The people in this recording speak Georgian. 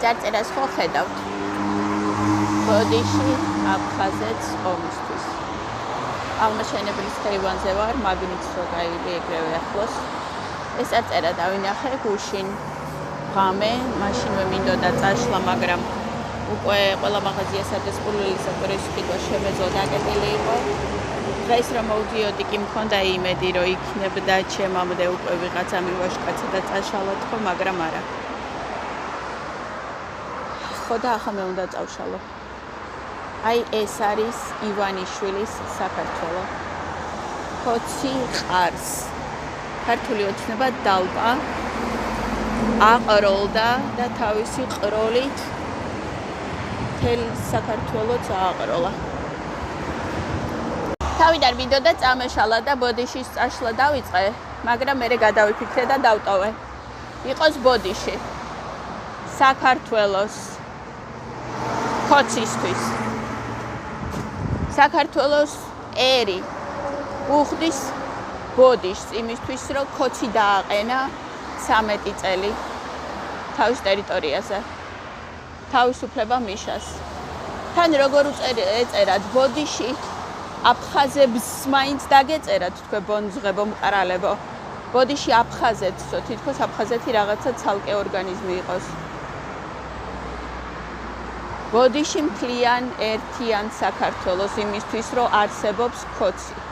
Წერას ხო ხედავთ. ბოდიში აფხაზეთს ომისთვის. აღმაშენებლის ხეივანზე ვარ, მაგნიტს რო გაიგე ეგრევე ახლოს. ეს წერა დავინახე გუშინ ღამე, მაშინვე მინდოდა წაშლა, მაგრამ უკვე ყველა მაღაზიასა და სპულილიზატორის ყიდვა შემეძლო დაკეტილი იყო. დღეს რომ მოვდიოდი კი მქონდა იმედი, რომ იქნებდა ჩემამდე უკვე ვიღაცა მივაშკაცა და წაშალოთ ხო, მაგრამ არა. ხო და ახლა მე უნდა წავშალო. აი ეს არის ივანიშვილის საქართველო. ხოცი ყარს. ქართული ოცნება დალპა აყროლდა და თავისი ყროლით თელ საქართველოს აყროლა. თავიდან მინდოდა წამეშალა და ბოდიშის წაშლა დავიწყე, მაგრამ მე გადავიფიქრე და დავტოვე. იყოს ბოდიში. საქართველოს ხოცისთვის. საქართველოს ერი უხდის ბოდიშს იმისთვის, რომ ხოცი დააყენა 13 წელი თავის ტერიტორიაზე. თავისუფლება მიშას. თან როგორ ეწერათ ბოდიში აფხაზებს მაინც დაგეწერათ თქვენ ბონძღებო მყრალებო. ბოდიში აფხაზეთსო, თითქოს აფხაზეთი რაღაცა ცალკე ორგანიზმი იყოს. ბოდიში მთლიან ერთიან საქართველოს იმისთვის, რომ არსებობს ხოცი.